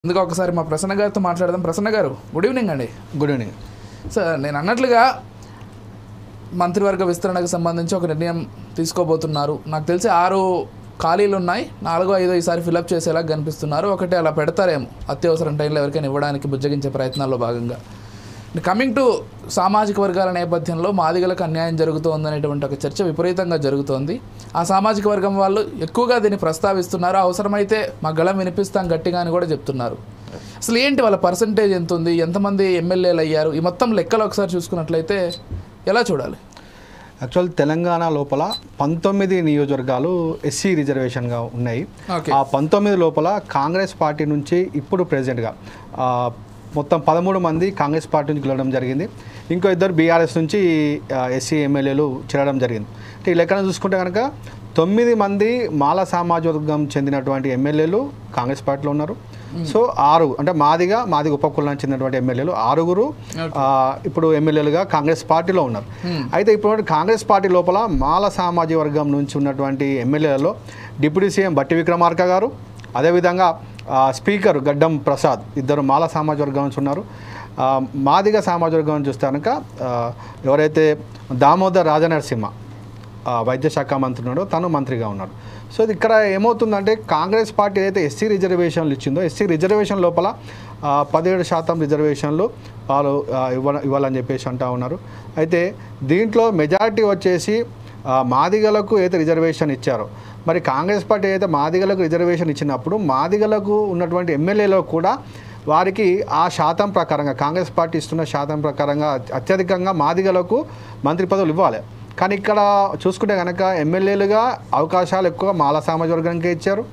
అందుకే ఒకసారి మా ప్రసన్న గారితో మాట్లాడదాం. ప్రసన్న గారు, గుడ్ ఈవినింగ్ అండి. గుడ్ ఈవినింగ్ సార్, నేను అన్నట్లుగా మంత్రివర్గ విస్తరణకు సంబంధించి ఒక నిర్ణయం తీసుకోబోతున్నారు. నాకు తెలిసి 6 ఖాళీలు ఉన్నాయి, 4, 5 ఈసారి ఫిలప్ చేసేలా కనిపిస్తున్నారు. ఒకటి అలా పెడతారేమో అత్యవసరం టైంలో ఎవరికైనా ఇవ్వడానికి బుజ్జగించే ప్రయత్నాల్లో భాగంగా. కమింగ్ టు సామాజిక వర్గాల నేపథ్యంలో మాదిగలకు అన్యాయం జరుగుతోందనేటువంటి ఒక చర్చ విపరీతంగా జరుగుతోంది. ఆ సామాజిక వర్గం వాళ్ళు ఎక్కువగా దీన్ని ప్రస్తావిస్తున్నారు. అవసరమైతే మా గళం వినిపిస్తాం గట్టిగా అని కూడా చెప్తున్నారు. అసలు ఏంటి వాళ్ళ పర్సంటేజ్ ఎంత ఉంది, ఎంతమంది ఎమ్మెల్యేలు అయ్యారు, ఈ మొత్తం లెక్కలు ఒకసారి చూసుకున్నట్లయితే ఎలా చూడాలి? యాక్చువల్ తెలంగాణ లోపల 19 నియోజకవర్గాలు ఎస్సీ రిజర్వేషన్గా ఉన్నాయి. ఆ 19 లోపల కాంగ్రెస్ పార్టీ నుంచి ఇప్పుడు ప్రెసిడెంట్గా మొత్తం 13 మంది కాంగ్రెస్ పార్టీ నుంచి గెలవడం జరిగింది. ఇంకో 2 బీఆర్ఎస్ నుంచి ఎస్సీ ఎమ్మెల్యేలు చేరడం జరిగింది. అంటే ఈ లెక్కన చూసుకుంటే కనుక 9 మంది మాల సామాజిక వర్గం చెందినటువంటి ఎమ్మెల్యేలు కాంగ్రెస్ పార్టీలో ఉన్నారు. సో 6 అంటే మాదిగ ఉపకులానికి చెందినటువంటి ఎమ్మెల్యేలు 6 ఇప్పుడు ఎమ్మెల్యేలుగా కాంగ్రెస్ పార్టీలో ఉన్నారు. అయితే ఇప్పుడు కాంగ్రెస్ పార్టీ లోపల మాల సామాజిక వర్గం నుంచి ఉన్నటువంటి ఎమ్మెల్యేలలో డిప్యూటీ సీఎం బట్టి విక్రమార్క గారు, అదేవిధంగా స్పీకర్ గడ్డం ప్రసాద్, 2 మాల సామాజిక వర్గం నుంచి ఉన్నారు. మాదిగ సామాజిక వర్గం నుంచి చూస్తే కనుక ఎవరైతే దామోదర్ రాజనరసింహ వైద్య శాఖ మంత్రి ఉన్నాడో తను మంత్రిగా ఉన్నాడు. సో ఇది ఇక్కడ ఏమవుతుందంటే కాంగ్రెస్ పార్టీ ఏదైతే ఎస్సీ రిజర్వేషన్లు ఇచ్చిందో ఎస్సీ రిజర్వేషన్ లోపల 17% రిజర్వేషన్లు వాళ్ళు ఇవ్వాలని చెప్పేసి అంటూ ఉన్నారు. అయితే దీంట్లో మెజారిటీ వచ్చేసి మాదిగలకు ఏదైతే రిజర్వేషన్ ఇచ్చారో, మరి కాంగ్రెస్ పార్టీ అయితే మాదిగలకు రిజర్వేషన్ ఇచ్చినప్పుడు మాదిగలకు ఉన్నటువంటి ఎమ్మెల్యేలో కూడా వారికి ఆ శాతం ప్రకారంగా కాంగ్రెస్ పార్టీ ఇస్తున్న శాతం ప్రకారంగా అత్యధికంగా మాదిగలకు మంత్రి పదవులు ఇవ్వాలి. కానీ ఇక్కడ చూసుకుంటే కనుక ఎమ్మెల్యేలుగా అవకాశాలు ఎక్కువ మాల సామాజిక వర్గానికే ఇచ్చారు.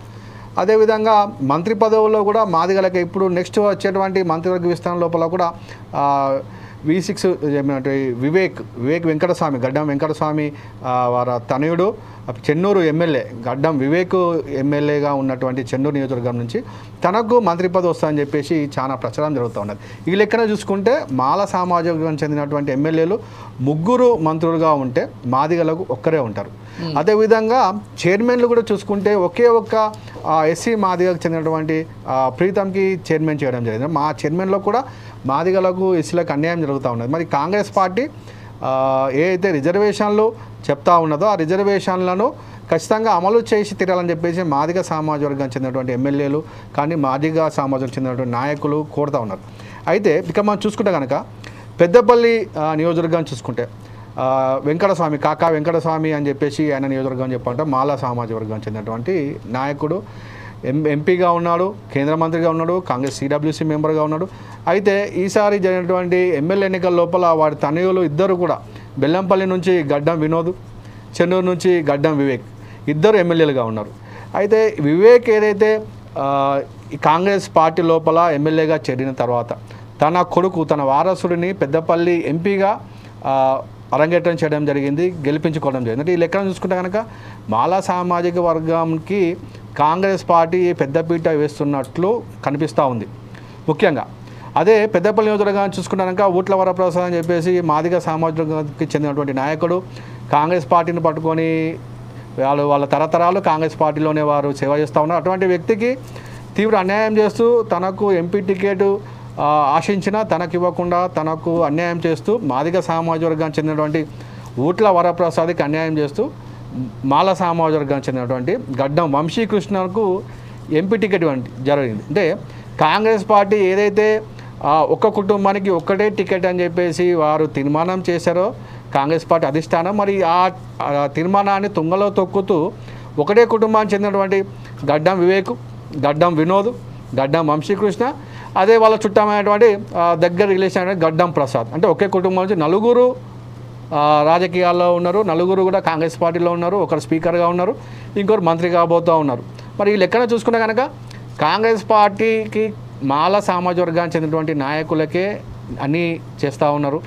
అదేవిధంగా మంత్రి పదవుల్లో కూడా మాదిగలకే ఇప్పుడు నెక్స్ట్ వచ్చేటువంటి మంత్రివర్గ విస్తరణ లోపల కూడా V6 ఏమంటే వివేక్ వెంకటస్వామి, గడ్డం వెంకటస్వామి వారి తనయుడు చెన్నూరు ఎమ్మెల్యే గడ్డం వివేక్ ఎమ్మెల్యేగా ఉన్నటువంటి చెన్నూరు నియోజకవర్గం నుంచి తనకు మంత్రి పదవి వస్తుందని చెప్పేసి చాలా ప్రచారం జరుగుతూ ఉన్నది. ఈ లెక్కన చూసుకుంటే మాల సామాజిక వర్గం చెందినటువంటి ఎమ్మెల్యేలు 3 మంత్రులుగా ఉంటే మాదిగలకు ఒక్కరే ఉంటారు. అదేవిధంగా చైర్మన్లు కూడా చూసుకుంటే ఒకే ఒక్క ఎస్సీ మాదిగకు చెందినటువంటి ప్రీతంకి చైర్మన్ చేయడం జరిగింది. మా చైర్మన్లో కూడా మాదిగలకు ఎస్సీలకు అన్యాయం జరుగుతూ ఉన్నది. మరి కాంగ్రెస్ పార్టీ ఏదైతే రిజర్వేషన్లు చెప్తా ఉన్నదో ఆ రిజర్వేషన్లను ఖచ్చితంగా అమలు చేసి తీరాలని చెప్పేసి మాదిగ సామాజిక వర్గం చెందినటువంటి ఎమ్మెల్యేలు కానీ మాదిగ సామాజిక చెందినటువంటి నాయకులు కోరుతూ ఉన్నారు. అయితే ఇక మనం చూసుకుంటే కనుక పెద్దపల్లి నియోజకవర్గాన్ని చూసుకుంటే వెంకటస్వామి కాకా వెంకటస్వామి అని చెప్పేసి ఆయన నియోజకవర్గం చెప్పంటే మాలా సామాజిక వర్గం చెందినటువంటి నాయకుడు ఎంపీగా ఉన్నాడు, కేంద్ర మంత్రిగా ఉన్నాడు, కాంగ్రెస్ CWC మెంబర్గా ఉన్నాడు. అయితే ఈసారి జరిగినటువంటి ఎమ్మెల్యే ఎన్నికల లోపల వారి తనయులు 2 కూడా బెల్లంపల్లి నుంచి గడ్డం వినోద్, చెన్నూరు నుంచి గడ్డం వివేక్ 2 ఎమ్మెల్యేలుగా ఉన్నారు. అయితే వివేక్ ఏదైతే కాంగ్రెస్ పార్టీ లోపల ఎమ్మెల్యేగా చేరిన తర్వాత తన కొడుకు తన వారసుడిని పెద్దపల్లి ఎంపీగా అరంగేట్రం చేయడం జరిగింది, గెలిపించుకోవడం జరిగింది. అంటే ఈ లెక్కను చూసుకుంటే కనుక మాలా సామాజిక వర్గంకి కాంగ్రెస్ పార్టీ పెద్దపీట వేస్తున్నట్లు కనిపిస్తూ ఉంది. ముఖ్యంగా అదే పెద్దపల్లి నియోజకవర్గాన్ని చూసుకుంటే కనుక ఊట్ల వరప్రసాద్ అని చెప్పేసి మాదిగ సామాజిక వర్గానికి చెందినటువంటి నాయకుడు కాంగ్రెస్ పార్టీని పట్టుకొని వాళ్ళ తరతరాలు కాంగ్రెస్ పార్టీలోనే వారు సేవ చేస్తూ ఉన్నారు. అటువంటి వ్యక్తికి తీవ్ర అన్యాయం చేస్తూ తనకు ఎంపీ టికెట్ ఆశించినా తనకు ఇవ్వకుండా తనకు అన్యాయం చేస్తూ మాదిగ సామాజిక వర్గానికి చెందినటువంటి ఊట్ల వరప్రసాద్కి అన్యాయం చేస్తూ మాల సామాజిక వర్గానికి చెందినటువంటి గడ్డం వంశీకృష్ణకు ఎంపీ టికెట్ జరిగింది. అంటే కాంగ్రెస్ పార్టీ ఏదైతే ఒక్క కుటుంబానికి ఒక్కటే టికెట్ అని చెప్పేసి వారు తీర్మానం చేశారో కాంగ్రెస్ పార్టీ అధిష్టానం, మరి ఆ తీర్మానాన్ని తుంగలో తొక్కుతూ ఒకటే కుటుంబానికి చెందినటువంటి గడ్డం వివేక్, గడ్డం వినోద్, గడ్డం వంశీకృష్ణ, అదే వాళ్ళ చుట్టమైనటువంటి దగ్గర రిలేషన్ అయిన గడ్డం ప్రసాద్, అంటే ఒకే కుటుంబం నుంచి 4 రాజకీయాల్లో ఉన్నారు, 4 కూడా కాంగ్రెస్ పార్టీలో ఉన్నారు, ఒకరు స్పీకర్గా ఉన్నారు, ఇంకొకరు మంత్రి కాబోతూ ఉన్నారు. మరి ఈ లెక్కన చూసుకుంటే కనుక కాంగ్రెస్ పార్టీకి మాల సామాజిక వర్గానికి చెందినటువంటి నాయకులకే అన్నీ చేస్తూ ఉన్నారు,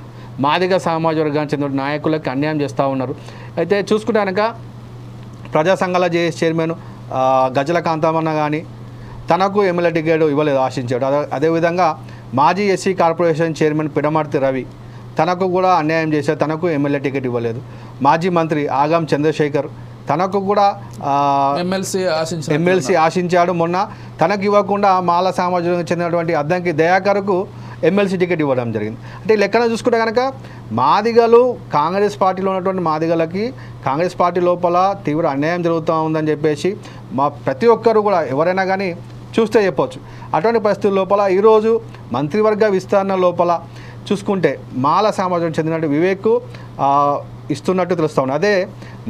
మాదిగ సామాజిక వర్గానికి చెందిన నాయకులకి అన్యాయం చేస్తూ ఉన్నారు. అయితే చూసుకుంటే కనుక ప్రజా సంఘాల జేఏసీ చైర్మన్ గజల కాంతమన్న కానీ తనకు ఎమ్మెల్యే టికెట్ ఇవ్వలేదు, ఆశించాడు. అదేవిధంగా మాజీ SC corporation chairman Pidamarthi Ravi తనకు కూడా అన్యాయం చేశారు, తనకు ఎమ్మెల్యే టికెట్ ఇవ్వలేదు. మాజీ మంత్రి ఆగం చంద్రశేఖర్ తనకు కూడా ఎమ్మెల్సీ ఆశించాడు. మొన్న తనకు ఇవ్వకుండా మాల సామాజిక చెందినటువంటి అద్దంకి దయాకర్కు ఎమ్మెల్సీ టికెట్ ఇవ్వడం జరిగింది. అంటే లెక్కన చూసుకుంటే కనుక మాదిగలు కాంగ్రెస్ పార్టీలో ఉన్నటువంటి మాదిగలకి కాంగ్రెస్ పార్టీ లోపల తీవ్ర అన్యాయం జరుగుతూ ఉందని చెప్పేసి మా ప్రతి ఒక్కరు కూడా ఎవరైనా కానీ చూస్తే చెప్పవచ్చు. అటువంటి పరిస్థితుల లోపల ఈరోజు మంత్రివర్గ విస్తరణ లోపల చూసుకుంటే మాల సామాజిక చెందినటువంటి వివేక్ ఇస్తున్నట్టు తెలుస్తూ ఉంది. అదే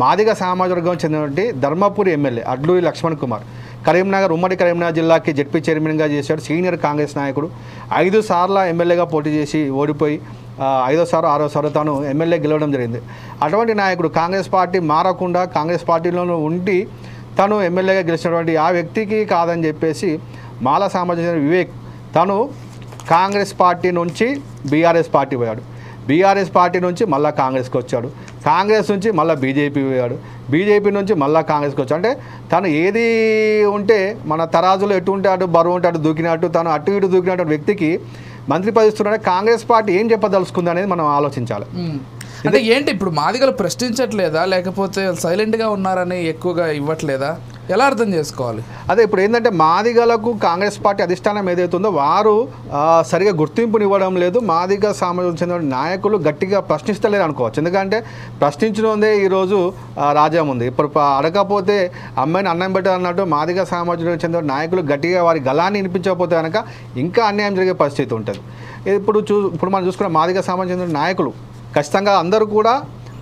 మాదిగ సామాజిక వర్గం చెందినటువంటి ధర్మపురి ఎమ్మెల్యే అడ్లూరి లక్ష్మణ్ కుమార్ కరీంనగర్ ఉమ్మడి కరీంనగర్ జిల్లాకి జెడ్పీ చైర్మన్గా చేశాడు. సీనియర్ కాంగ్రెస్ నాయకుడు 5 సార్ల ఎమ్మెల్యేగా పోటీ చేసి ఓడిపోయి 5వ సారి 6వ సారి తాను ఎమ్మెల్యే గెలవడం జరిగింది. అటువంటి నాయకుడు కాంగ్రెస్ పార్టీ మారకుండా కాంగ్రెస్ పార్టీలోనూ ఉండి తను ఎమ్మెల్యేగా గెలిచినటువంటి ఆ వ్యక్తికి కాదని చెప్పేసి మాల సామాజిక వివేక్ తను కాంగ్రెస్ పార్టీ నుంచి బీఆర్ఎస్ పార్టీ పోయాడు. బీఆర్ఎస్ పార్టీ నుంచి మళ్ళీ కాంగ్రెస్కి వచ్చాడు. కాంగ్రెస్ నుంచి మళ్ళీ బీజేపీ పోయాడు. బీజేపీ నుంచి మళ్ళీ కాంగ్రెస్కి వచ్చాడు. అంటే తను ఏది ఉంటే మన తరాజులో ఎటు ఉంటే అటు బరువు ఉంటే అటు దూకినట్టు తను అటు ఇటు దూకినట్టు వ్యక్తికి మంత్రి పదవి ఇస్తున్నాడే కాంగ్రెస్ పార్టీ ఏం చెప్పదలుచుకుంది అనేది మనం ఆలోచించాలి. అంటే ఏంటి ఇప్పుడు మాదిగలు ప్రశ్నించట్లేదా, లేకపోతే సైలెంట్గా ఉన్నారని ఎక్కువగా ఇవ్వట్లేదా, ఎలా అర్థం చేసుకోవాలి? అదే ఇప్పుడు ఏంటంటే మాదిగలకు కాంగ్రెస్ పార్టీ అధిష్టానం ఏదైతుందో వారు సరిగా గుర్తింపునివ్వడం లేదు. మాదిగ సామాజిక చెందిన నాయకులు గట్టిగా ప్రశ్నిస్తలేరు అనుకోవచ్చు. ఎందుకంటే ప్రశ్నించడందే ఈరోజు రాజ్యం ఉంది. ఇప్పుడు అడగకపోతే అమ్మాయిని అన్నం పెట్టారు అన్నట్టు మాదిగ సామాజిక చెందిన నాయకులు గట్టిగా వారి గలాన్ని వినిపించకపోతే కనుక ఇంకా అన్యాయం జరిగే పరిస్థితి ఉంటుంది. ఇప్పుడు మనం చూసుకున్న మాదిగ సామాజిక చెందిన నాయకులు ఖచ్చితంగా అందరూ కూడా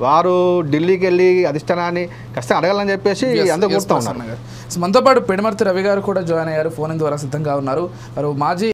వారు ఢిల్లీకి వెళ్ళి అధిష్టానాన్ని ఖచ్చితంగా అడగాలని చెప్పేసి అందరూ కోరుతూ ఉన్నారు. మనతో పాటు పెడమర్తి రవి గారు కూడా జాయిన్ అయ్యారు, ఫోన్ ద్వారా సిద్ధంగా ఉన్నారు. వారు మాజీ